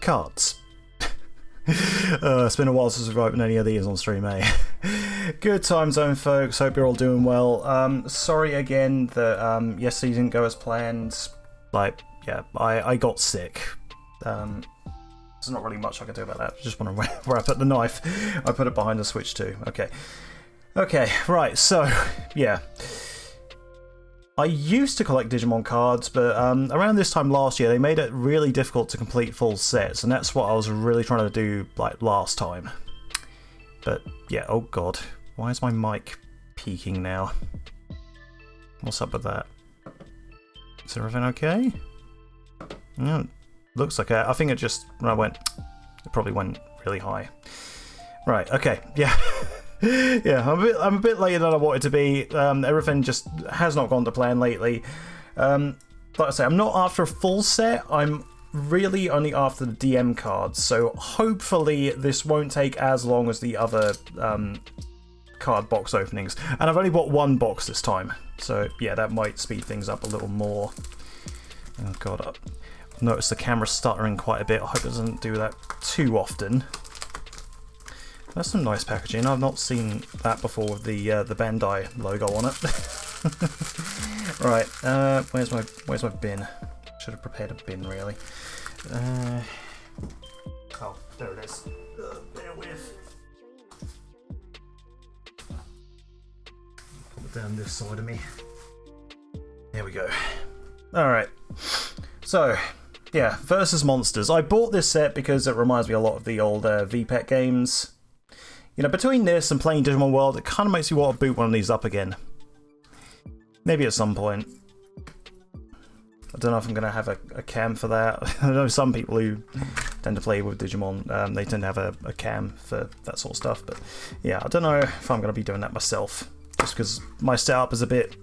cards. It's been a while since we've opened any of these on stream, eh? Good time zone, folks. Hope you're all doing well. Sorry again that yesterday didn't go as planned. Like, yeah, I got sick. There's not really much I can do about that. Just wondering where I put the knife. I put it behind the Switch too. Okay, right, so, yeah. I used to collect Digimon cards, but around this time last year, they made it really difficult to complete full sets, and that's what I was really trying to do, like, last time. But, yeah, oh god. Why is my mic peaking now? What's up with that? Is everything okay? Yeah, looks okay. I think it just, it probably went really high. Right, okay, yeah. Yeah, I'm a bit later than I wanted to be. Everything just has not gone to plan lately. Like I say, I'm not after a full set. I'm really only after the DM cards. So hopefully this won't take as long as the other card box openings. And I've only bought one box this time. So yeah, that might speed things up a little more. Oh god, I've noticed the camera stuttering quite a bit. I hope it doesn't do that too often. That's some nice packaging. I've not seen that before with the Bandai logo on it. Right, where's my bin? Should have prepared a bin really. Oh, there it is. Bear with. Put it down this side of me. There we go. All right. So, yeah, versus monsters. I bought this set because it reminds me a lot of the old VPET games. You know, between this and playing Digimon World, it kind of makes me want to boot one of these up again. Maybe at some point. I don't know if I'm going to have a cam for that. I know some people who tend to play with Digimon, they tend to have a cam for that sort of stuff. But yeah, I don't know if I'm going to be doing that myself. Just because my setup is a bit...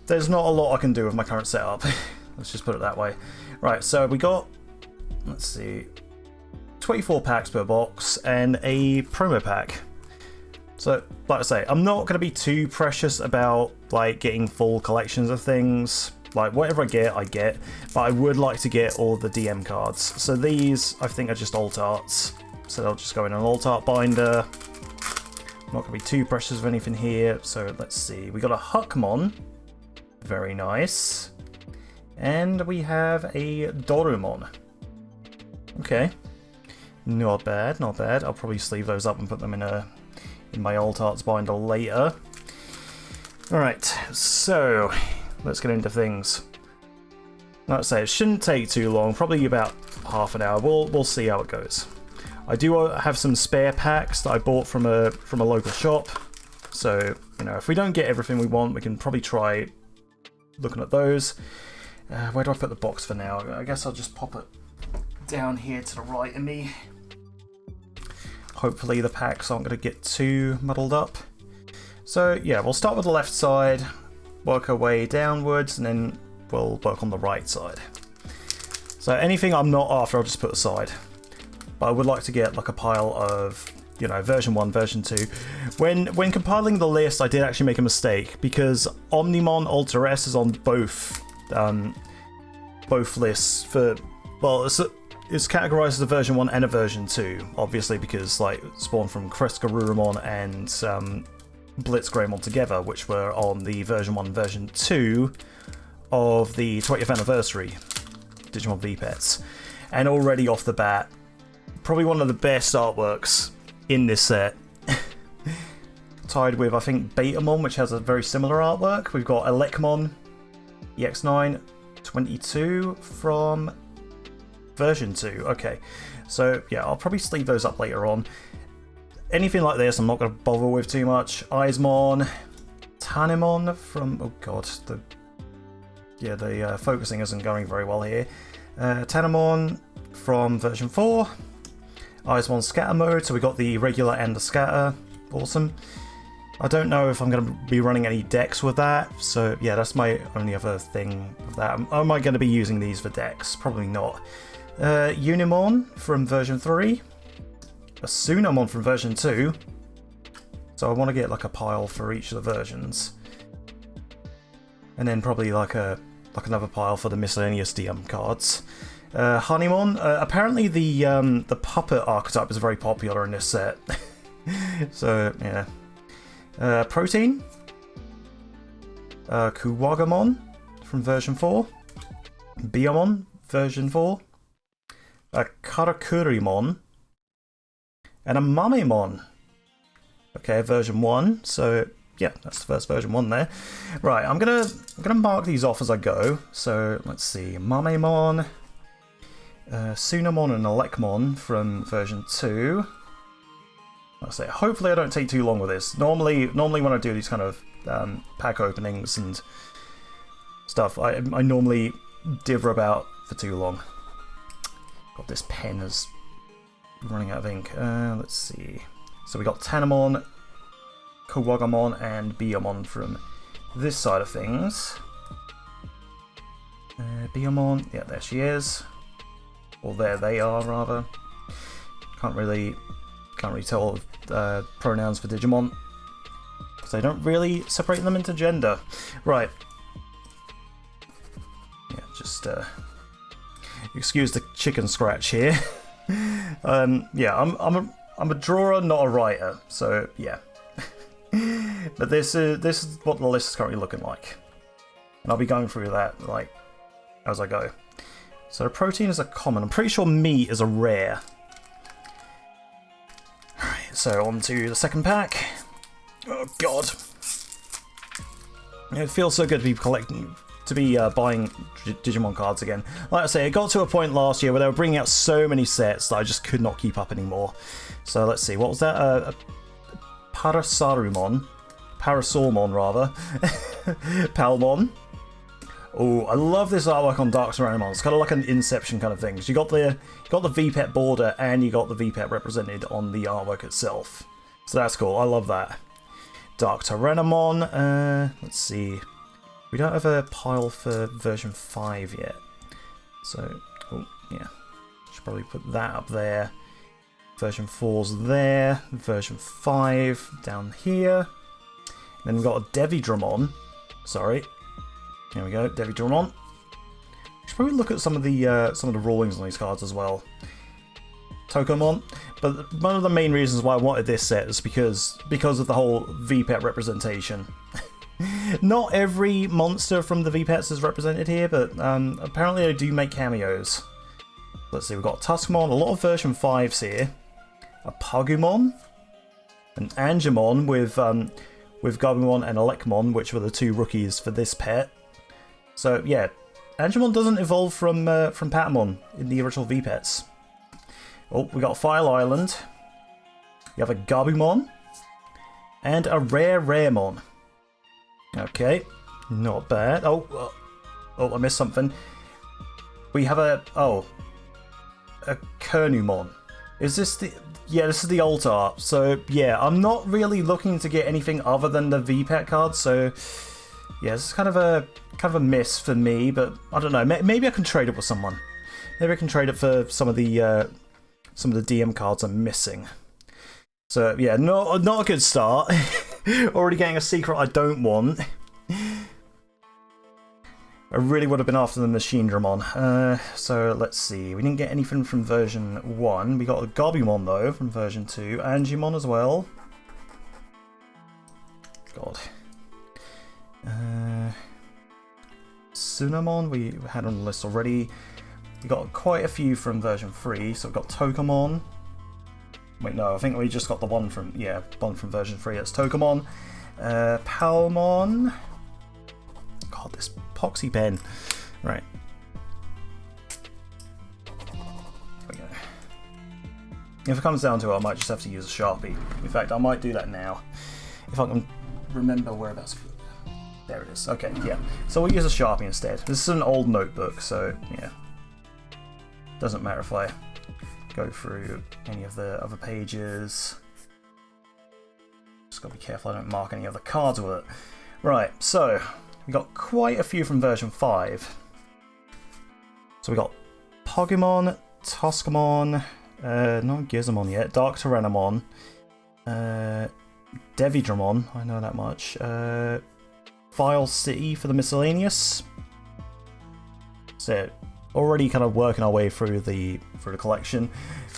There's not a lot I can do with my current setup. Let's just put it that way. Right, so we got... Let's see... 24 packs per box and a promo pack. So, like I say, I'm not going to be too precious about like getting full collections of things. Like whatever I get, but I would like to get all the DM cards. So these, I think, are just alt arts. So they'll just go in an alt art binder. I'm not going to be too precious of anything here. So let's see, we got a Huckmon, very nice, and we have a Dorumon. Okay. Not bad, not bad. I'll probably sleeve those up and put them in my alt arts binder later. Alright, so let's get into things. Like I say, it shouldn't take too long, probably about half an hour. We'll see how it goes. I do have some spare packs that I bought from a local shop. So, you know, if we don't get everything we want, we can probably try looking at those. Where do I put the box for now? I guess I'll just pop it down here to the right of me. Hopefully the packs aren't going to get too muddled up. So yeah, we'll start with the left side, work our way downwards, and then we'll work on the right side. So anything I'm not after, I'll just put aside. But I would like to get like a pile of, you know, version 1, version 2. When compiling the list, I did actually make a mistake because Omnimon Alter S is on both lists for, well, it's categorized as a version 1 and a version 2, obviously because like it spawned from Kreska-Rurumon and Blitzgreymon together, which were on the version 1 and version 2 of the 20th anniversary Digimon VPETs. And already off the bat, probably one of the best artworks in this set. Tied with, I think, Betamon, which has a very similar artwork. We've got Elecmon, EX-09, 22 from version 2. Okay, so yeah, I'll probably sleeve those up later on. Anything like this I'm not going to bother with too much. Eismon, Tanemon from, oh god, the focusing isn't going very well here. Tanemon from version 4. Eismon Scatter mode, so we got the regular and the scatter. Awesome. I don't know if I'm going to be running any decks with that, so yeah, that's my only other thing with that. Am I going to be using these for decks? Probably not. Unimon from version 3. A Sunamon from version 2. So I want to get like a pile for each of the versions. And then probably like another pile for the miscellaneous DM cards. Honeymon. Apparently the puppet archetype is very popular in this set. So, yeah. Protein. Kuwagamon from version 4. Biyomon, version 4. Karakurimon. And a Mamemon. Okay, version 1. So, yeah, that's the first version 1 there. Right, I'm gonna mark these off as I go. So, let's see. Mamemon. Sunamon and Elecmon from version 2. I'll say, hopefully I don't take too long with this. Normally when I do these kind of pack openings and stuff, I normally diver about for too long. God, this pen is running out of ink. Let's see. So we got Tanamon, Kuwagamon, and Biyomon from this side of things. Biyomon, yeah, there she is. Or there they are, rather. Can't really tell pronouns for Digimon, because they don't really separate them into gender. Right. Yeah, just excuse the chicken scratch here. Yeah, I'm a drawer, not a writer, so yeah. But this is what the list is currently looking like, and I'll be going through that like as I go. So protein is a common. I'm pretty sure meat is a rare. Alright, so on to the second pack. Oh god. It feels so good to be buying Digimon cards again. Like I say, it got to a point last year where they were bringing out so many sets that I just could not keep up anymore. So let's see, what was that? Parasaurumon, rather. Palmon. Oh, I love this artwork on Dark Tyrannomon. It's kind of like an Inception kind of thing. So you got the VPET border and you got the VPET represented on the artwork itself. So that's cool. I love that. Dark Tyrannomon. Let's see. We don't have a pile for version 5 yet. So, oh yeah, should probably put that up there. Version 4's there. Version 5 down here. And then we've got a Devidramon. Sorry. Here we go, Devidramon. Should probably look at some of the rulings on these cards as well. Tokomon, but one of the main reasons why I wanted this set is because of the whole VPET representation. Not every monster from the VPETs is represented here, but apparently they do make cameos. Let's see, we've got Tuskmon, a lot of version 5s here. A Pagumon, an Angemon with Gabumon and Elecmon, which were the two rookies for this pet. So yeah, Angemon doesn't evolve from Patamon in the original VPETs. Oh, we got File Island. We have a Gabumon and a Raremon. Okay, not bad. Oh, I missed something. We have a Kernumon. Is this the? Yeah, this is the alt art. So yeah, I'm not really looking to get anything other than the VPET cards. So yeah, this is kind of a miss for me. But I don't know. Maybe I can trade it with someone. Maybe I can trade it for some of the DM cards I'm missing. So yeah, not a good start. Already getting a secret I don't want. I really would have been after the Machine Dramon. So let's see. We didn't get anything from version 1. We got a Gabumon though from version 2. Angemon as well. God. Sunamon we had on the list already. We got quite a few from version 3. So we've got Tokomon. Wait, no, I think we just got the one from version 3. That's Tokomon. Palmon. God, this epoxy pen. Right. There we go. If it comes down to it, I might just have to use a Sharpie. In fact, I might do that now. If I can remember whereabouts. There it is. Okay, yeah. So we'll use a Sharpie instead. This is an old notebook, so yeah. Doesn't matter if I go through any of the other pages. Just gotta be careful I don't mark any of the cards with it. Right, so we got quite a few from version 5. So we got Pokemon, Toskamon, not Gizamon yet, Dark Tyrannomon, Devidramon, I know that much, File City for the miscellaneous. So, already kind of working our way through the collection.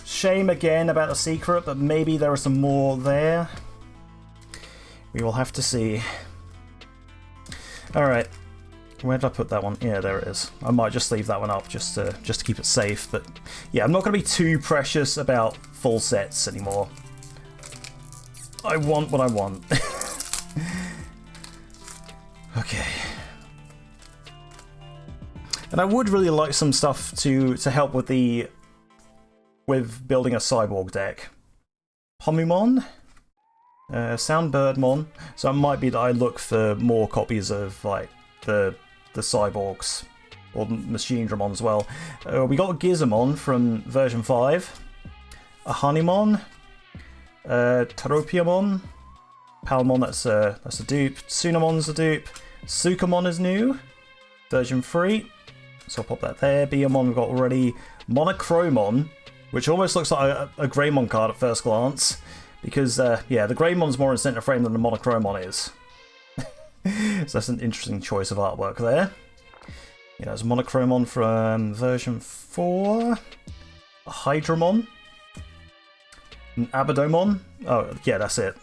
Shame again about the secret, but maybe there are some more there. We will have to see. Alright. Where did I put that one? Yeah, there it is. I might just leave that one up just to keep it safe. But yeah, I'm not going to be too precious about full sets anymore. I want what I want. Okay. And I would really like some stuff to help with building a cyborg deck. Homumon, Soundbirdmon. So it might be that I look for more copies of like the cyborgs or Machinedramon as well. We got Gizamon from version 5, a Honeymon, Taropiamon, Palmon, that's a dupe, Tsunamon's a dupe, Sukamon is new, version 3. So I'll pop that there. Beamon we've got already. Monochromon, which almost looks like a Greymon card at first glance. Because, yeah, the Greymon's more in center frame than the Monochromon is. So that's an interesting choice of artwork there. Yeah, there's Monochromon from version 4. A Hydramon. An Abadomon. Oh, yeah, that's it.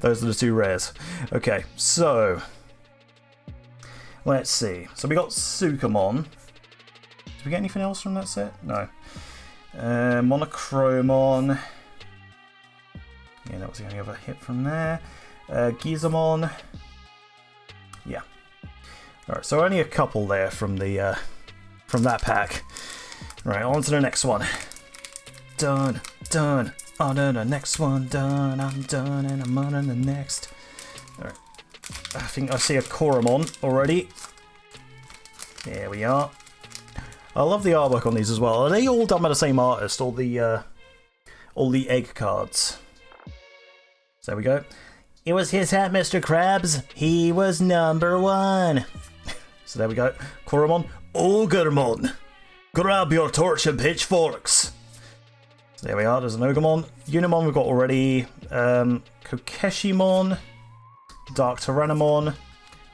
Those are the two rares. Okay, so... let's see. So we got Sukamon. Did we get anything else from that set? No. Monochromon. Yeah, that was the only other hit from there. Gizamon. Yeah. Alright, so only a couple there from the from that pack. Right, on to the next one. Done. Done. On to the next one. Done. I'm done and I'm on to the next. Alright. I think I see a Koromon already. There we are. I love the artwork on these as well. Are they all done by the same artist? All the egg cards. So there we go. It was his hat, Mr. Krabs. He was #1. So there we go. Koromon. Ogremon. Grab your torch and pitchforks. So there we are. There's an Ogremon. Unimon we've got already. Kokeshimon. Dark Tyrannomon,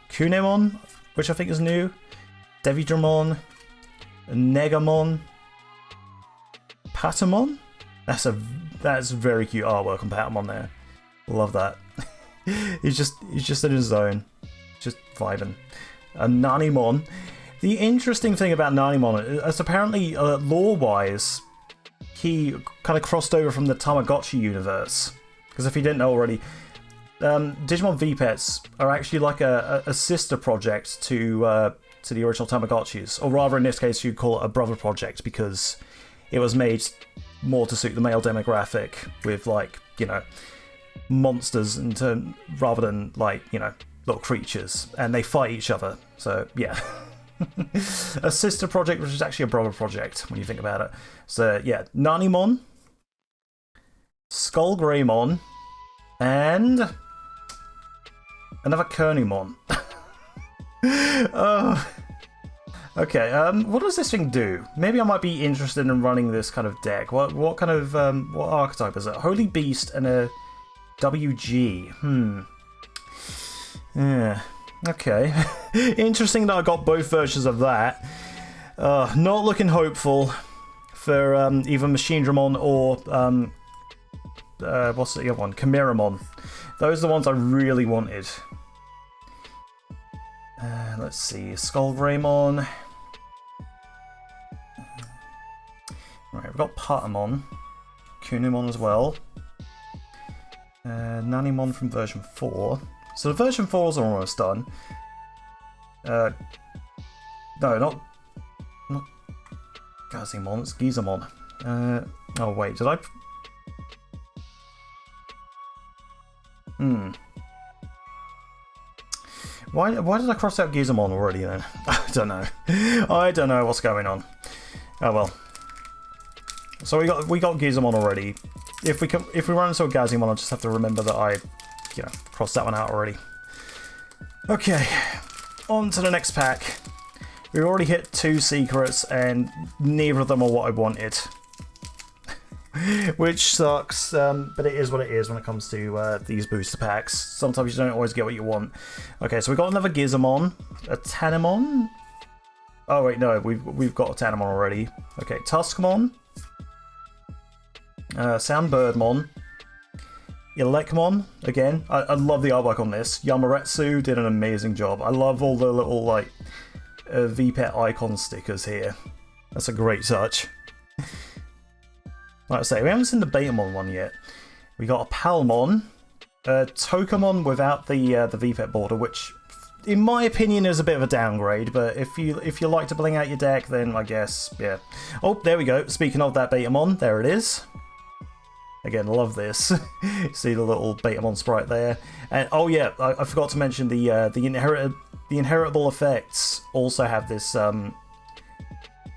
Kunemon, which I think is new, Devidramon, Negamon, Patamon. That's very cute artwork on Patamon there. Love that. he's just in his zone, just vibing. Nanimon. The interesting thing about Nanimon is apparently lore-wise, he kind of crossed over from the Tamagotchi universe. Because if you didn't know already. Digimon V-Pets are actually like a sister project to the original Tamagotchis, or rather in this case you'd call it a brother project because it was made more to suit the male demographic with like, you know, monsters rather than like, you know, little creatures, and they fight each other. So yeah. A sister project which is actually a brother project when you think about it. So yeah, Nanimon, Skullgreymon, and another Kernumon. Oh. Okay, what does this thing do? Maybe I might be interested in running this kind of deck. What kind of what archetype is it? Holy Beast and a WG. Yeah. Okay. Interesting that I got both versions of that. Not looking hopeful for either Machinedramon or what's the other one? Chimeramon. Those are the ones I really wanted. Let's see. Skullgreymon. Right, we've got Patamon. Kunimon as well. Nanimon from version 4. So the version 4s are almost done. No, not Gazimon, it's Gizamon. Oh wait, did I... Why did I cross out Gizamon already then? I don't know. I don't know what's going on. Oh well. So we got Gizamon already. If we run into a Gazimon, I'll just have to remember that I, you know, crossed that one out already. Okay, on to the next pack. We already hit 2 secrets, and neither of them are what I wanted. Which sucks, but it is what it is when it comes to these booster packs. Sometimes you don't always get what you want. Okay, so we got another Gizamon, a Tanemon, Oh wait, no, we've got Tanamon already. Okay, Tuskamon, Soundbirdmon, Elecmon, again. I love the artwork on this. Yamaretsu did an amazing job. I love all the little, like, VPET icon stickers here. That's a great touch. Like I say, we haven't seen the Betamon one yet. We got a Palmon, a Tokamon without the VPET border, which, in my opinion, is a bit of a downgrade. But if you like to bling out your deck, then I guess, yeah. Oh, there we go. Speaking of that Betamon, there it is. Again, love this. See the little Betamon sprite there. And oh yeah, I forgot to mention the inheritable effects also have this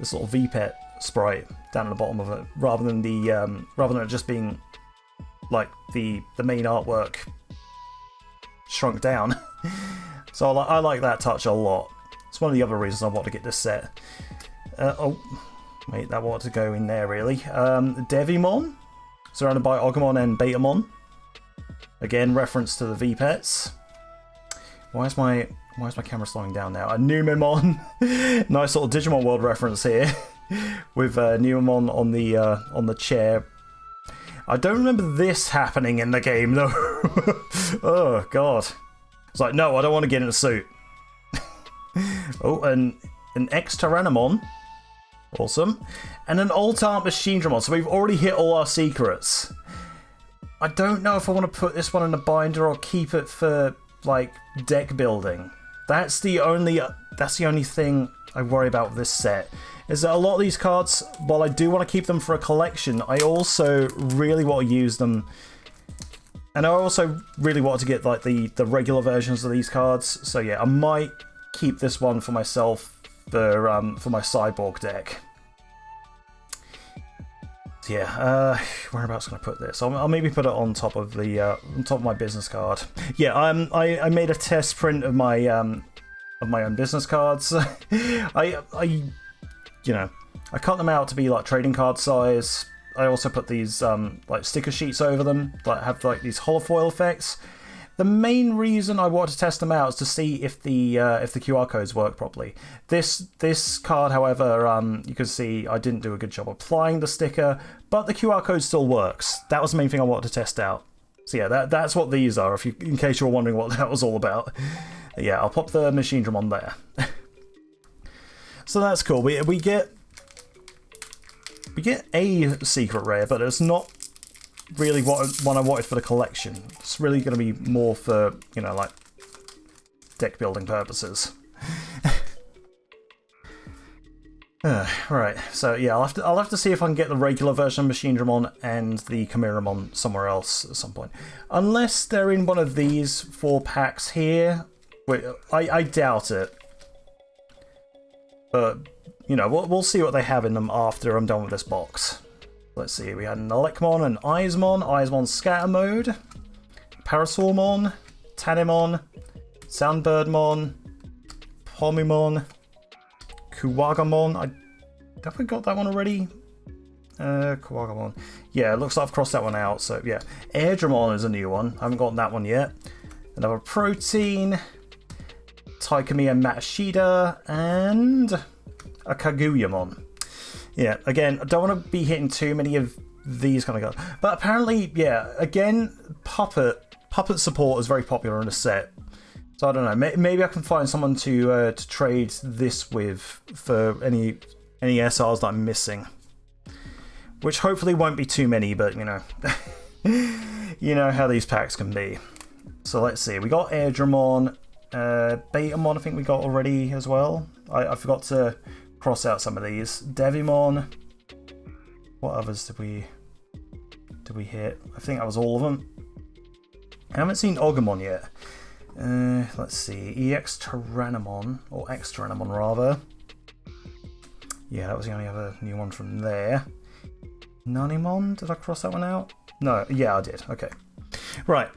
this little VPET sprite down at the bottom of it, rather than it just being like the main artwork shrunk down. So I like that touch a lot. It's one of the other reasons I want to get this set. Oh, wait, that wanted to go in there really. Devimon, surrounded by Agumon and Betamon. Again, reference to the VPETs. Why is my camera slowing down now? A Numemon, nice little Digimon World reference here, with Numemon on the chair. I don't remember this happening in the game though. Oh god, it's like, no, I don't want to get in a suit. Oh, and an X-Tyrannomon, awesome, and an Alt-Art Machinedramon. So we've already hit all our secrets. I don't know if I want to put this one in a binder or keep it for like deck building. That's the only thing I worry about with this set, is that a lot of these cards, while I do want to keep them for a collection, I also really want to use them, and I also really want to get like the regular versions of these cards. So yeah, I might keep this one for myself for my Cyborg deck. So yeah, whereabouts can I put this? I'll maybe put it on top of my business card. Yeah, I made a test print of my own business cards. I cut them out to be like trading card size. I also put these like sticker sheets over them that have like these holofoil effects. The main reason I wanted to test them out is to see if the QR codes work properly. This card, however, you can see I didn't do a good job applying the sticker, but the QR code still works. That was the main thing I wanted to test out. So yeah, that's what these are, in case you were wondering what that was all about. Yeah, I'll pop the Machinedramon there. So that's cool. We get a secret rare, but it's not really what I wanted for the collection. It's really going to be more for, like deck building purposes. Right, so yeah, I'll have to see if I can get the regular version of Machinedramon and the Chimera-mon somewhere else at some point. Unless they're in one of these 4 packs here. Wait, I doubt it. But, we'll see what they have in them after I'm done with this box. Let's see, we had an Elecmon and Eismon Scatter Mode, Parasaurmon, Tanimon, Soundbirdmon, Pomimon, Kuwagamon. I definitely got that one already. Kuwagamon. Yeah, it looks like I've crossed that one out, so yeah. Airdramon is a new one. I haven't gotten that one yet. Another Protein, Taikami and Matashida, and a Kaguyamon. Yeah, again, I don't want to be hitting too many of these kind of cards. But apparently, yeah, again, Puppet support is very popular in the set. So I don't know, maybe I can find someone to trade this with for any SRs that I'm missing. Which hopefully won't be too many, but you know how these packs can be. So let's see, we got Airdramon, Betamon I think we got already as well. I forgot to cross out some of these. Devimon. What others did we hit? I think that was all of them. I haven't seen Agumon yet. Let's see. EX-Tyrannomon, or X-Tyrannomon rather. Yeah, that was the only other new one from there. Nanimon, did I cross that one out? No, yeah, I did. Okay. Right.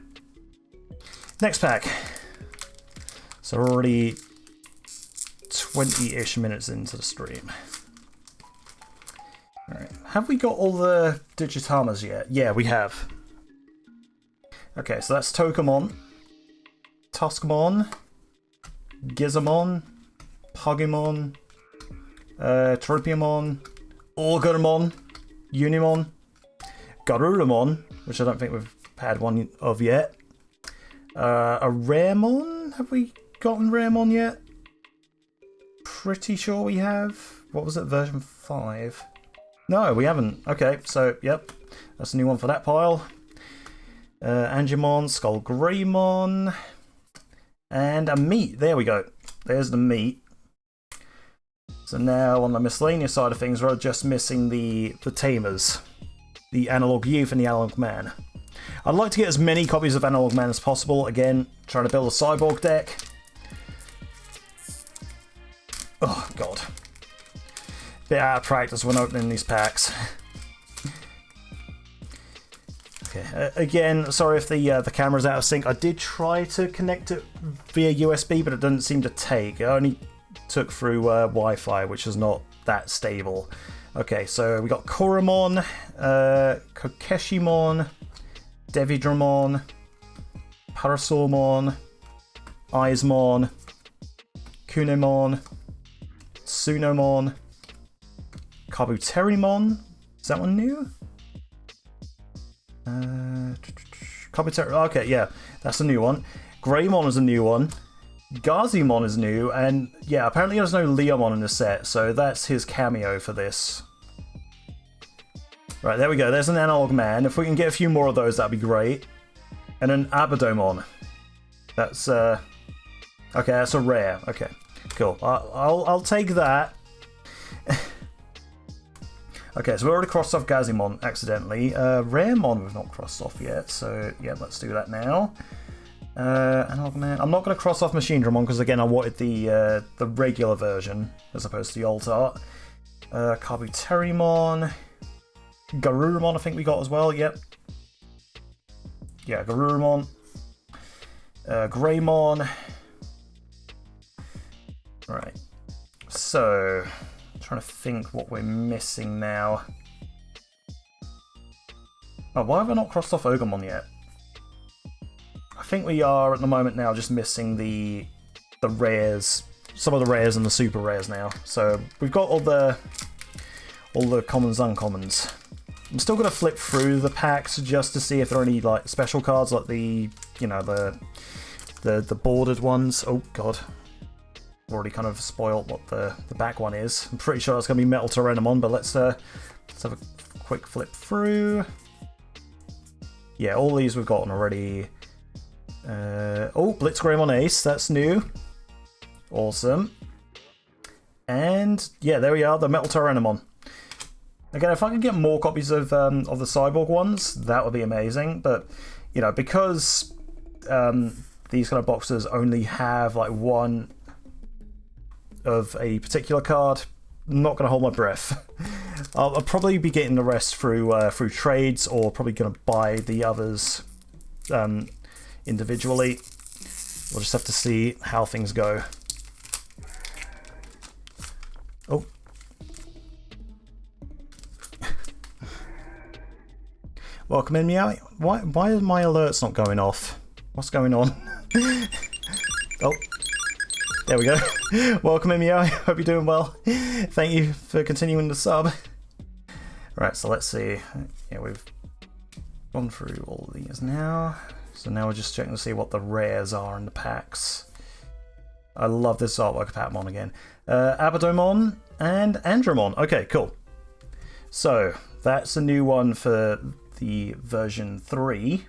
Next pack. So we're already 20-ish minutes into the stream. Alright. Have we got all the Digitamas yet? Yeah, we have. Okay, so that's Tokamon, Tuskamon, Gizamon, Pugimon, Tropiumon, Orgurumon, Unimon, Garurumon, which I don't think we've had one of yet. A Raremon? Have we gotten Raremon yet? Pretty sure we have. What was it, version 5? No, we haven't. Okay, so, yep. That's a new one for that pile. Angemon, Skullgreymon, and a meat. There we go. There's the meat. So now on the miscellaneous side of things, we're just missing the tamers. The Analog Youth and the Analog Man. I'd like to get as many copies of Analog Man as possible. Again, trying to build a cyborg deck. Oh, God. Bit out of practice when opening these packs. Okay, again, sorry if the camera's out of sync. I did try to connect it via USB, but it doesn't seem to take. It only took through Wi-Fi, which is not that stable. Okay, so we got Koromon, Kokeshimon, Devidramon, Parasaurmon, Eismon, Kunemon, Sunomon, Kabuterimon. Is that one new? Okay, yeah, that's a new one. Greymon is a new one. Gazimon is new, and yeah, apparently there's no Leomon in the set, so that's his cameo for this. Right, there we go, there's an Analog Man. If we can get a few more of those, that'd be great. And an Abadomon. That's, okay, that's a rare. Okay, cool. I'll take that. Okay, so we already crossed off Gazimon accidentally. Raremon we've not crossed off yet, so yeah, let's do that now. Analog Man. I'm not going to cross off Machine Dramon because again I wanted the regular version as opposed to the alt art. Kabuterimon. Garurumon I think we got as well, yep. Yeah, Garurumon. Greymon. Right. So, I'm trying to think what we're missing now. Oh, why have I not crossed off Ogremon yet? I think we are at the moment now just missing the rares, some of the rares and the super rares now. So we've got all the commons, uncommons. I'm still gonna flip through the packs just to see if there are any like special cards, like the the bordered ones. Oh god, already kind of spoiled what the back one is. I'm pretty sure that's gonna be Metal Tyrannomon, but let's have a quick flip through. Yeah, all these we've gotten already. Oh, Blitzgreymon Ace, that's new. Awesome. And yeah, there we are, the Metal Tyrannomon. Again, if I could get more copies of the Cyborg ones, that would be amazing. But, you know, because these kind of boxes only have like one of a particular card, I'm not going to hold my breath. I'll probably be getting the rest through trades, or probably going to buy the others individually. We'll just have to see how things go. Oh. Welcome in, Meow. Why are my alerts not going off? What's going on? Oh. There we go. Welcome in, Meow. Hope you're doing well. Thank you for continuing the sub. Right, so let's see. Yeah, we've gone through all of these now. So now we're just checking to see what the rares are in the packs. I love this artwork of Patmon again. Abadomon and Andromon. Okay, cool. So that's a new one for the version 3.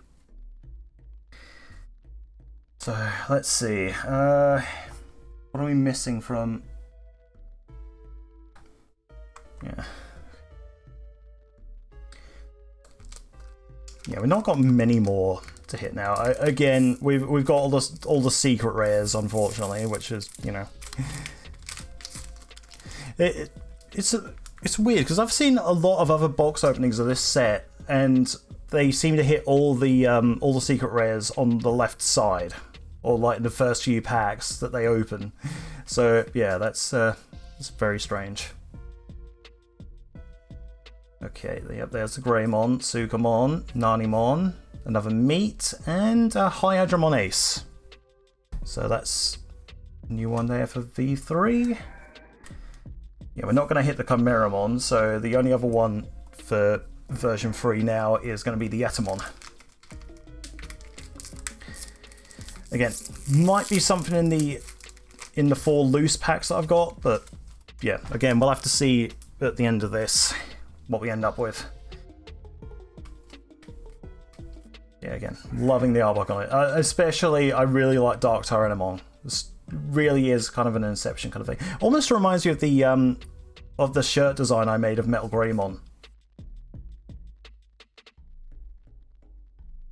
So let's see. What are we missing from? Yeah. Yeah, we've not got many more to hit now. Again, we've got all the secret rares, unfortunately, which is, you know, it's weird because I've seen a lot of other box openings of this set, and they seem to hit all the secret rares on the left side, or like in the first few packs that they open. So yeah, that's very strange. Okay, yep, there's a Greymon, Sukamon, Nanimon, another Meat, and a Hyadramon Ace. So that's a new one there for V3. Yeah, we're not going to hit the Chimeramon, so the only other one for version 3 now is going to be the Etamon. Again, might be something in the 4 loose packs that I've got, but yeah, again, we'll have to see at the end of this what we end up with. Yeah, again, loving the artwork on it. Especially, I really like Dark Tyrannomon. This really is kind of an Inception kind of thing. Almost reminds me of the shirt design I made of Metal Greymon.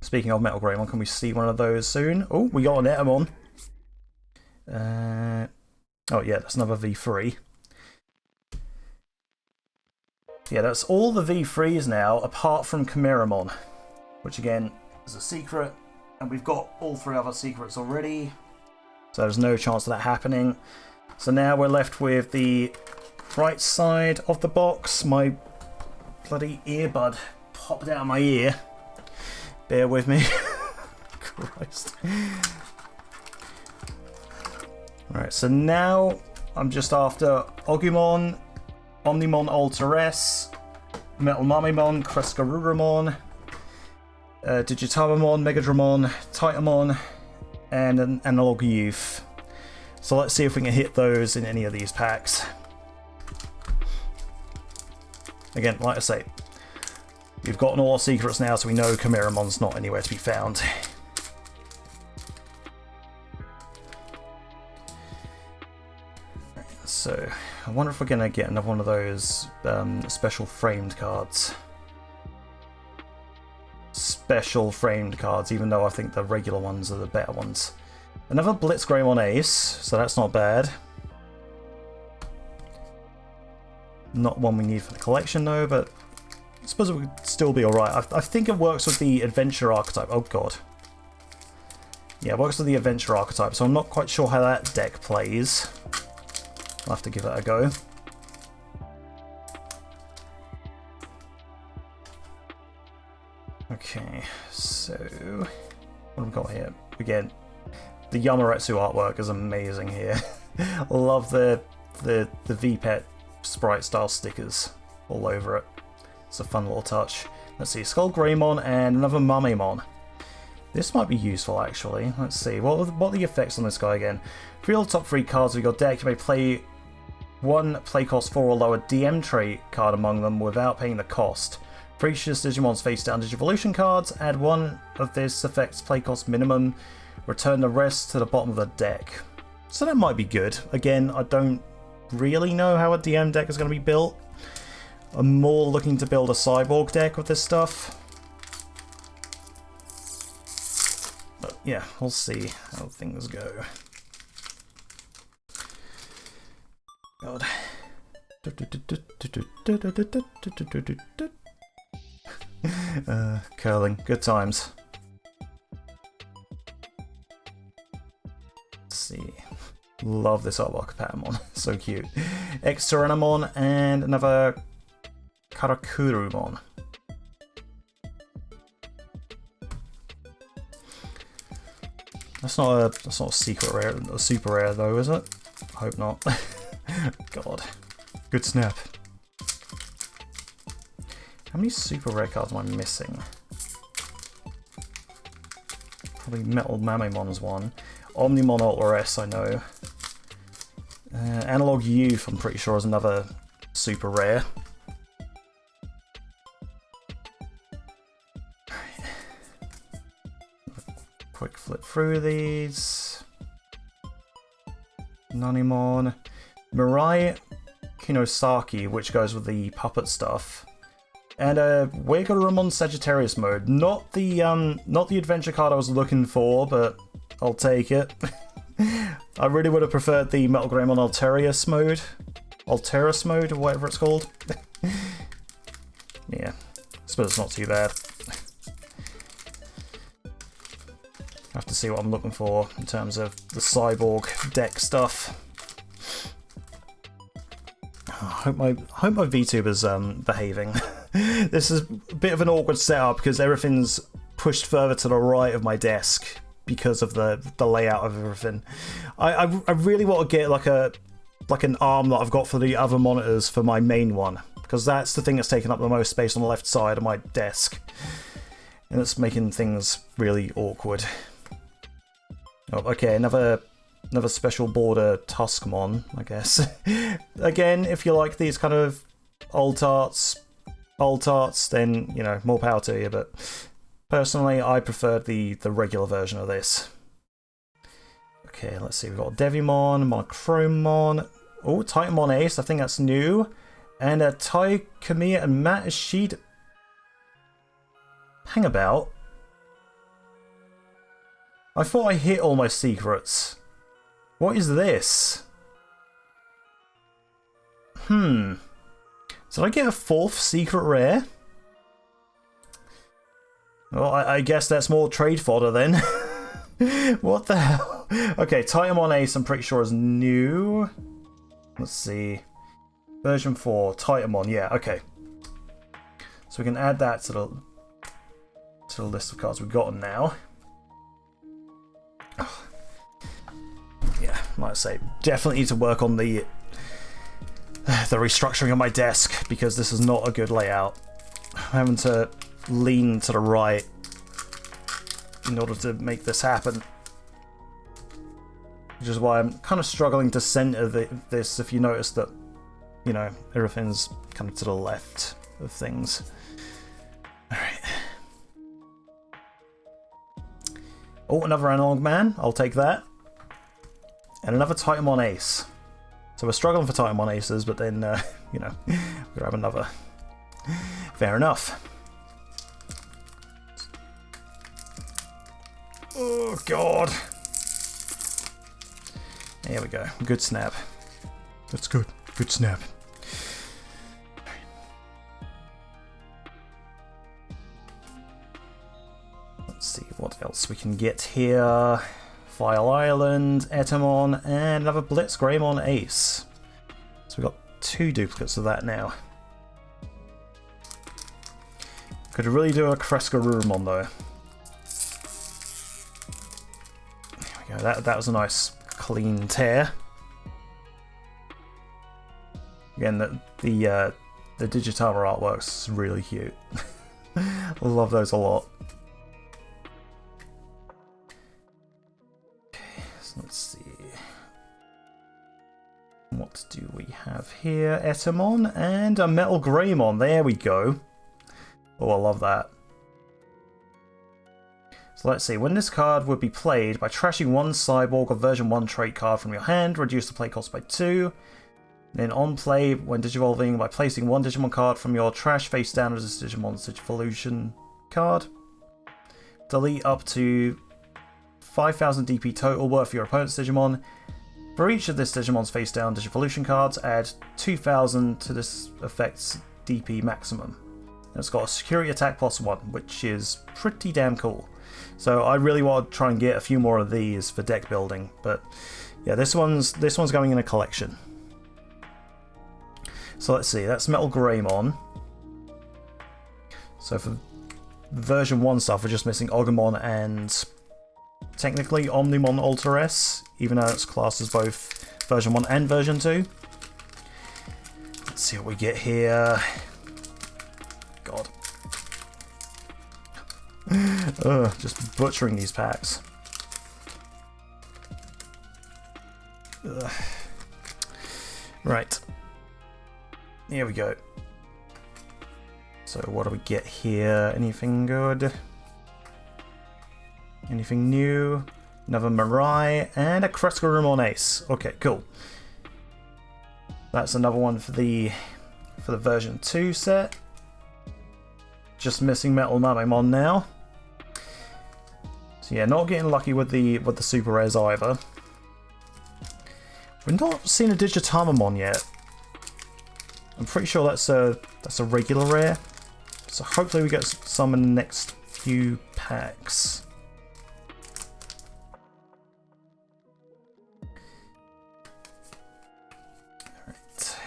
Speaking of Metal Greymon, can we see one of those soon? Oh, we got an Etamon. Oh yeah, that's another V3. Yeah, that's all the V3s now, apart from Chimeramon, which again is a secret, and we've got all 3 other secrets already, so there's no chance of that happening. So now we're left with the right side of the box. My bloody earbud popped out of my ear. Bear with me. Christ. Right, so now I'm just after Ogumon, Omnimon Alter S, Metal Mamemon, Crescaruramon, Digitamamon, Megadramon, Titamon, and an Analog Youth. So let's see if we can hit those in any of these packs. Again, like I say, we've gotten all our secrets now, so we know Chimeramon's not anywhere to be found. So, I wonder if we're going to get another one of those special framed cards. Special framed cards, even though I think the regular ones are the better ones. Another Blitzgreymon Ace, so that's not bad. Not one we need for the collection though, but I suppose it would still be alright. I think it works with the Adventure archetype. Oh god. Yeah, it works with the Adventure archetype, so I'm not quite sure how that deck plays. I'll have to give it a go. Okay, so what have we got here? Again, the Yamaretsu artwork is amazing here. I love the VPET sprite style stickers all over it. It's a fun little touch. Let's see, Skull Greymon and another Mamemon. This might be useful actually. Let's see, what are the effects on this guy again? For your top 3 cards of your deck, you may play one play cost 4 or lower DM trait card among them without paying the cost. For each of Digimon's face down Digivolution cards, add one of this effect's play cost minimum, return the rest to the bottom of the deck. So that might be good. Again, I don't really know how a DM deck is going to be built. I'm more looking to build a Cyborg deck with this stuff. But yeah, we'll see how things go. God. Curling, good times. Let's see. Love this artwork of Patamon, so cute. EX-09 and another Karakurumon. That's not a secret rare, a super rare though, is it? I hope not. God. Good snap. How many super rare cards am I missing? Probably Metal Mamemon's one. Omnimon Alter S, I know. Analog Youth, I'm pretty sure, is another super rare. Quick flip through these. Nanimon. Mirai Kinosaki, which goes with the puppet stuff. And Wagerumon Sagittarius mode. Not the adventure card I was looking for, but I'll take it. I really would have preferred the Metal Greymon Alteris mode. Alteris mode, or whatever it's called. Yeah, I suppose it's not too bad. I have to see what I'm looking for in terms of the Cyborg deck stuff. I hope my VTuber's behaving. This is a bit of an awkward setup because everything's pushed further to the right of my desk because of the layout of everything. I really want to get like a like an arm that I've got for the other monitors for my main one, because that's the thing that's taking up the most space on the left side of my desk, and it's making things really awkward. Oh, okay, another special border Tuskmon, I guess. Again, if you like these kind of old tarts, then, you know, more power to you, but personally, I preferred the regular version of this. Okay, let's see, we've got Devimon, Monochromon, oh, Titanmon Ace, I think that's new, and a Tai Kamiya and Matt Ashid Hangabout. I thought I hit all my secrets. What is this? Did I get a 4th secret rare? Well, I guess that's more trade fodder then. What the hell? Okay, Titanmon Ace I'm pretty sure is new. Let's see. Version 4, Titanmon, yeah, okay. So we can add that to the list of cards we've gotten now. Yeah, like I say, definitely need to work on the restructuring of my desk, because this is not a good layout. I'm having to lean to the right in order to make this happen, which is why I'm kind of struggling to center this. If you notice that, you know, everything's kind of to the left of things. Alright. Oh, another Analog Man, I'll take that. And another Titanmon Ace. So we're struggling for Titanmon Aces, but then, you know, we'll grab another. Fair enough. Oh, God. There we go. Good snap. That's good. Good snap. Let's see what else we can get here. File Island, Etamon, and another Blitz Greymon Ace. So we've got 2 duplicates of that now. Could really do a Crescarurumon though. There we go, that was a nice clean tear. Again, the Digitama artwork's really cute. I love those a lot. Let's see. What do we have here? Etamon and a Metal Greymon. There we go. Oh, I love that. So let's see. When this card would be played, by trashing one Cyborg or version 1 trait card from your hand, reduce the play cost by 2. Then on play, when digivolving, by placing one Digimon card from your trash face down as this Digimon's Digivolution card. Delete up to 5,000 DP total worth for your opponent's Digimon. For each of this Digimon's face down Digivolution cards, add 2,000 to this effect's DP maximum. And it's got a security attack +1, which is pretty damn cool. So I really want to try and get a few more of these for deck building, but yeah, this one's going in a collection. So let's see, that's Metal Greymon. So for version 1 stuff, we're just missing Agumon and technically Omnimon Alter S, even though it's classed as both version 1 and version 2. Let's see what we get here. God. Just butchering these packs. Ugh. Right. Here we go. So what do we get here? Anything good? Anything new? Another Mirai and a Crescarumon Ace. Okay, cool. That's another one for the version 2 set. Just missing Metal Mamemon now. So yeah, not getting lucky with the super rares either. We've not seen a Digitamamon yet. I'm pretty sure that's a regular rare. So hopefully we get some in the next few packs. Alright.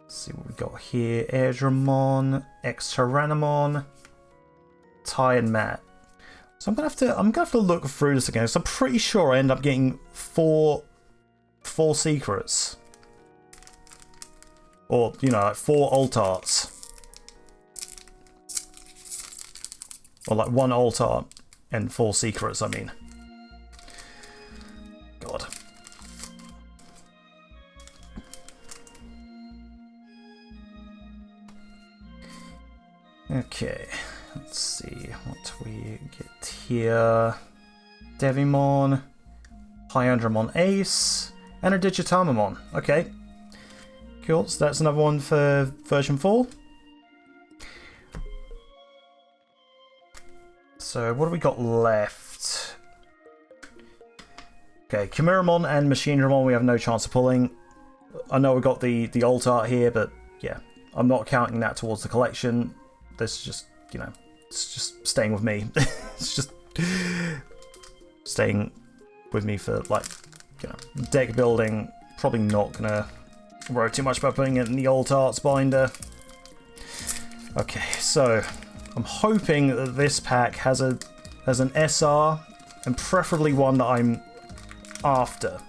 Let's see what we got here. Airdramon, X-Tyrannomon, Ty and Matt. So I'm gonna have to look through this again. So I'm pretty sure I end up getting 4 4 secrets. Or, you know, like 4 alt arts. Or like 1 alt art and 4 secrets, I mean. God. Okay, let's see what we get here. Devimon, Hyandramon Ace, and a Digitamamon. Okay, cool. So that's another one for version 4. So what have we got left? Okay, Chimeramon and Machinedramon we have no chance of pulling. I know we got the alt art here, but yeah, I'm not counting that towards the collection. This is just, you know, it's just staying with me. It's just staying with me for, like, you know, deck building. Probably not gonna worry too much about putting it in the alt arts binder. Okay, so I'm hoping that this pack has an SR, and preferably one that I'm after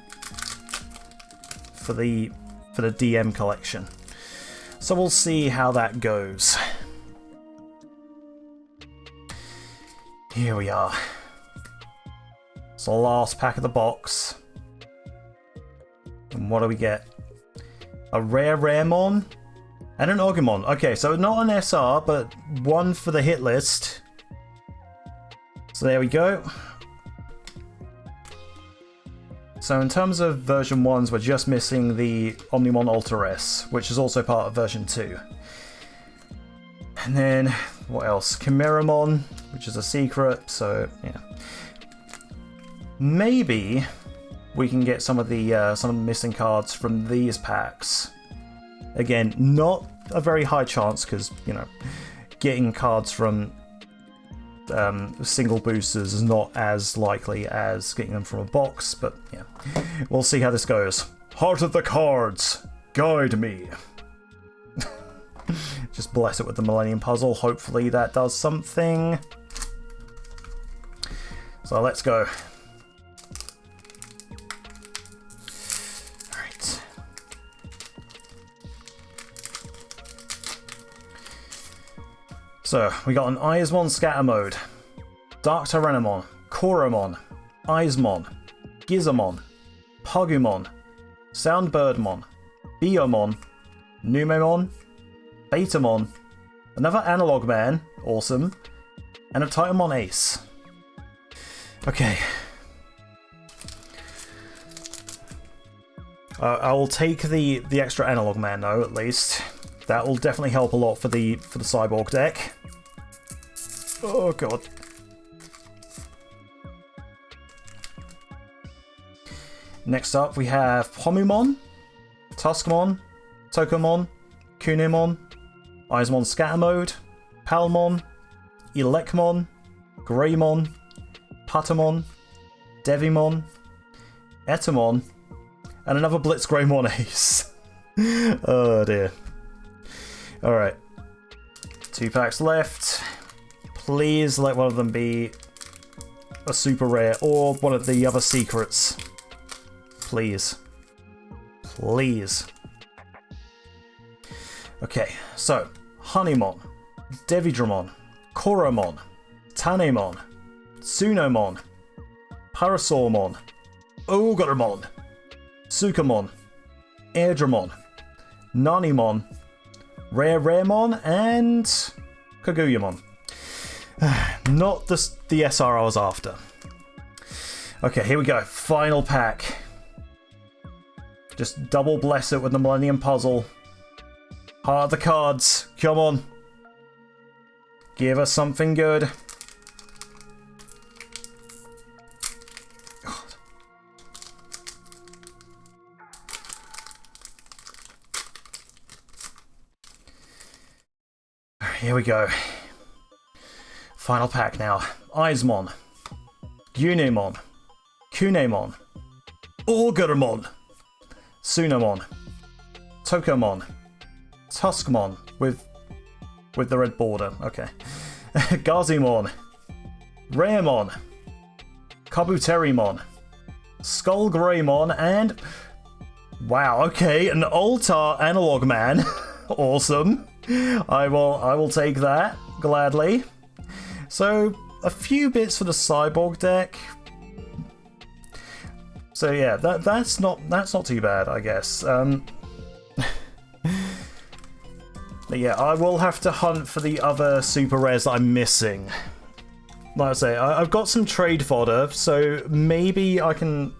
for the DM collection. So we'll see how that goes. Here we are. It's the last pack of the box. And what do we get? A rare Mon and an Agumon. Okay, so not an SR, but one for the hit list. So there we go. So in terms of version 1s, we're just missing the Omnimon Alter S, which is also part of version 2. And then, what else? Chimeramon, which is a secret, so yeah. Maybe we can get some of the missing cards from these packs. Again, not a very high chance, because, you know, getting cards from single boosters is not as likely as getting them from a box, but yeah. We'll see how this goes. Heart of the cards, guide me. Just bless it with the Millennium Puzzle. Hopefully that does something. So let's go. Alright. So, we got an Eismon Scatter Mode, Dark Tyrannomon, Koromon, Eismon, Gizamon, Pugumon, Soundbirdmon, Biomon, Numemon, Betamon, another Analog Man, awesome, and a Titanmon Ace. Okay. I will take the extra Analog Man though, at least. That will definitely help a lot for the Cyborg deck. Oh god. Next up we have Pomumon, Tuskmon, Tokomon, Kunemon, Eismon Scatter Mode, Palmon, Elecmon, Greymon, Patamon, Devimon, Etamon, and another Blitz Greymon Ace. Oh dear. Alright. 2 packs left. Please let one of them be a super rare or one of the other secrets. Please. Please. Okay, so Honeymon, Devidramon, Koromon, Tanemon, Tsunomon, Parasaurmon, Ogarmon, Sukamon, Airdramon, Nanimon, Raremon, and Kaguyamon. Not the SR I was after. Okay, here we go. Final pack. Just double bless it with the Millennium Puzzle. Heart of the cards. Come on. Give us something good. God. Here we go. Final pack now. Eismon, Unemon, Kunemon, Orgarmon, Tsunomon, Tokomon, Tuskmon with the red border. Okay. Gazimon, Raemon, Kabuterimon, Skullgreymon, and Wow, okay, an Altar Analog Man. Awesome. I will take that gladly. So a few bits for the Cyborg deck. So yeah, that's not too bad, I guess. But yeah, I will have to hunt for the other super rares that I'm missing. Like I say, I've got some trade fodder, so maybe I can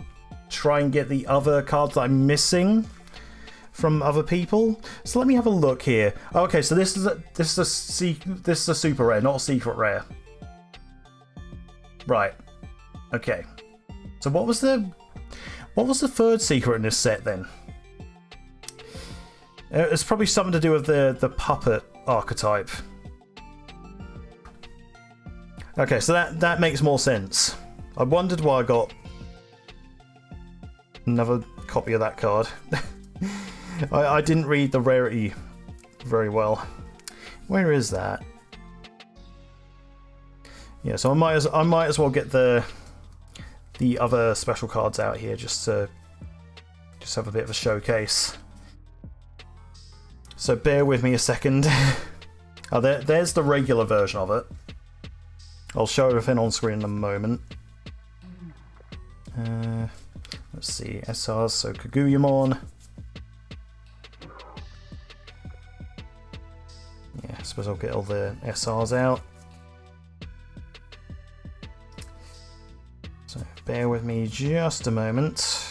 try and get the other cards that I'm missing from other people. So let me have a look here. Okay, so this is a super rare, not a secret rare. Right. Okay. So what was the third secret in this set then? It's probably something to do with the puppet archetype. Okay, so that makes more sense. I wondered why I got another copy of that card. I didn't read the rarity very well. Where is that? Yeah, so I might as well get the other special cards out here just to have a bit of a showcase. So bear with me a second. Oh, there's the regular version of it. I'll show everything on screen in a moment. Let's see, SRs, so Kaguyamon. Yeah, I suppose I'll get all the SRs out. So bear with me just a moment.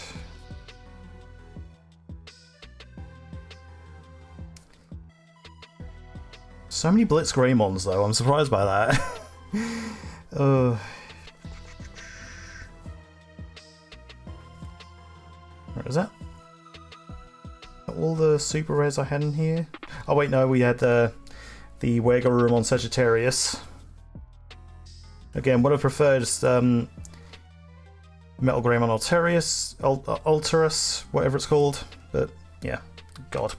So many Blitz Greymons though, I'm surprised by that. Where is that? All the super rares I had in here? Oh wait, no, we had the Wegarurumon Sagittarius. Again, what I preferred is Metal Greymon Alterus, whatever it's called. But yeah, God.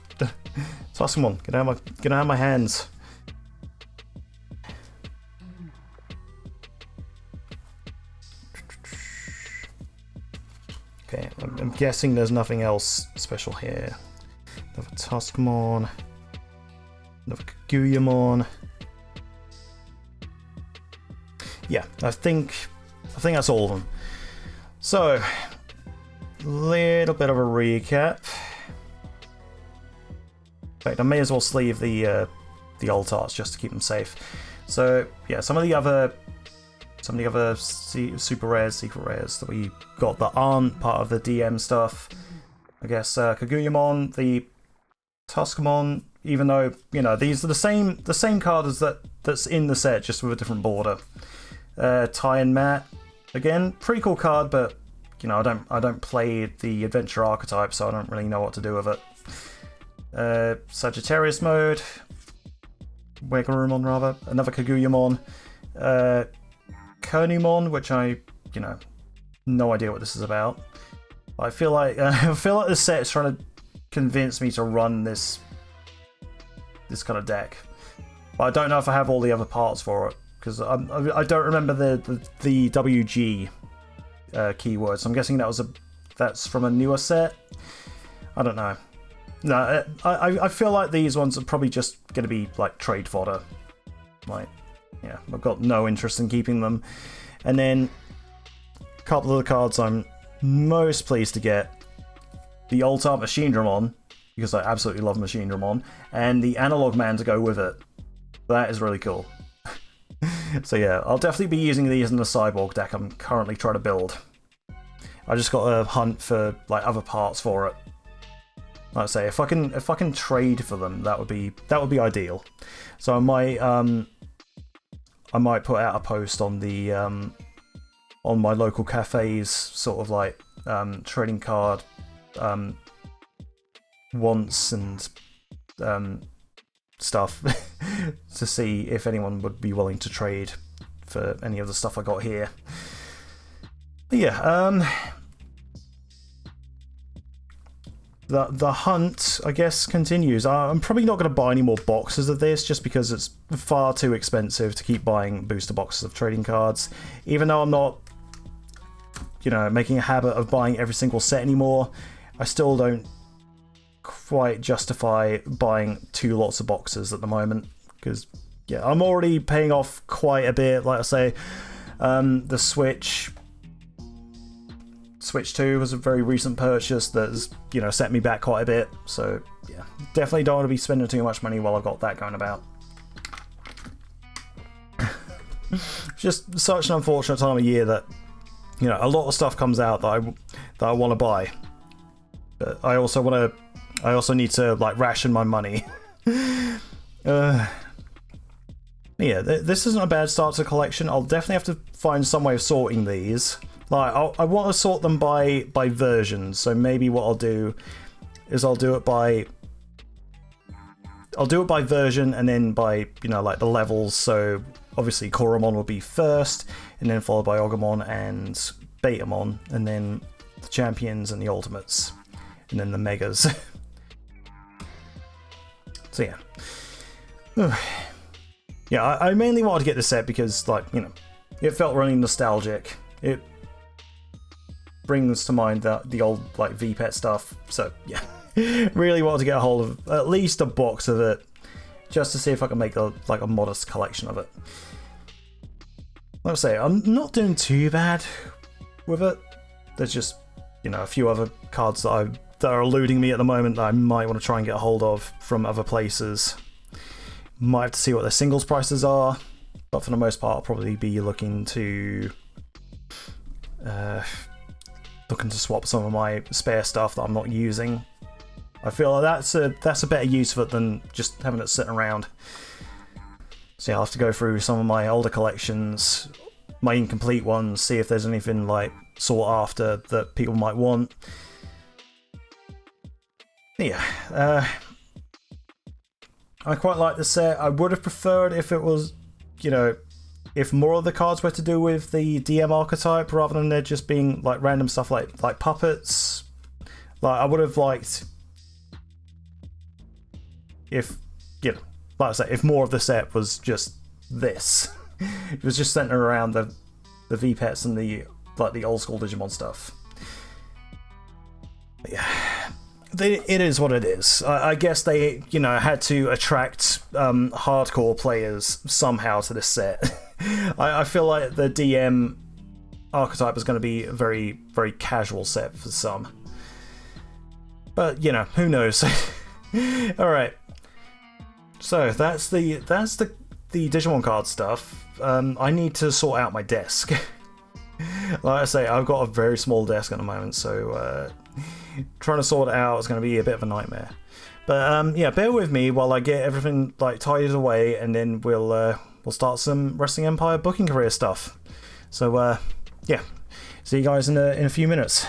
Tuskamon, get out of my hands. Okay, I'm guessing there's nothing else special here. Another Tuskamon, another Kaguyamon. Yeah, I think that's all of them. So, little bit of a recap. In fact, I may as well sleeve the alt arts just to keep them safe. So yeah, some of the other super rares, secret rares that we got that aren't part of the DM stuff. I guess Kaguyamon, the Tuskamon, even though these are the same card as that's in the set, just with a different border. Ty and Matt, again, pretty cool card, but I don't play the adventure archetype, so I don't really know what to do with it. Sagittarius mode, Wegarurumon rather, another Kaguyamon, Konumon, which I no idea what this is about. I feel like this set is trying to convince me to run this kind of deck, but I don't know if I have all the other parts for it because I don't remember the WG keyword. So I'm guessing that's from a newer set. I don't know. No, I feel like these ones are probably just going to be like trade fodder. Like, yeah, I've got no interest in keeping them. And then a couple of the cards I'm most pleased to get: the Alt-Art Machine Dramon, because I absolutely love Machine Dramon, and the Analog Man to go with it. That is really cool. So yeah, I'll definitely be using these in the Cyborg deck I'm currently trying to build. I just got to hunt for like other parts for it. Like I say, if I can trade for them, that would be ideal. So I might put out a post on the on my local cafes, sort of like trading card wants and stuff to see if anyone would be willing to trade for any of the stuff I got here. But yeah, the hunt, I guess, continues. I'm probably not going to buy any more boxes of this just because it's far too expensive to keep buying booster boxes of trading cards. Even though I'm not, making a habit of buying every single set anymore, I still don't quite justify buying 2 lots of boxes at the moment, because yeah, I'm already paying off quite a bit. Like I say, the Switch 2 was a very recent purchase that's, you know, set me back quite a bit. So yeah, definitely don't want to be spending too much money while I've got that going about. Just such an unfortunate time of year that, you know, a lot of stuff comes out that I want to buy, but I also need to like ration my money. Yeah, this isn't a bad start to the collection. I'll definitely have to find some way of sorting these. Like, I want to sort them by versions. So maybe what I'll do is I'll do it by version, and then by, you know, like the levels. So obviously Koromon will be first, and then followed by Ogumon and Betamon, and then the champions and the ultimates, and then the megas. So yeah. Yeah, I mainly wanted to get this set because, like, you know, it felt really nostalgic. It brings to mind the old, like, VPET stuff. So yeah, really wanted to get a hold of at least a box of it, just to see if I can make a modest collection of it. Like I say, I'm not doing too bad with it. There's just, you know, a few other cards that are eluding me at the moment that I might want to try and get a hold of from other places. Might have to see what their singles prices are, but for the most part I'll probably be looking to swap some of my spare stuff that I'm not using. I feel like that's a better use of it than just having it sitting around. So yeah, I'll have to go through some of my older collections, my incomplete ones, see if there's anything like sought after that people might want. Yeah, I quite like the set. I would have preferred if it was, you know, if more of the cards were to do with the DM archetype rather than there just being like random stuff like puppets. Like, I would have liked if, you know, like I say, if more of the set was just this. It was just centered around the VPETs and the old school Digimon stuff. But yeah. It is what it is. I guess they, you know, had to attract hardcore players somehow to this set. I feel like the DM archetype is going to be a very, very casual set for some. But, you know, who knows? Alright. So, that's the Digimon card stuff. I need to sort out my desk. Like I say, I've got a very small desk at the moment, so trying to sort it out is going to be a bit of a nightmare. But yeah, bear with me while I get everything like tidied away, and then we'll start some Wrestling Empire booking career stuff. So yeah, see you guys in a few minutes.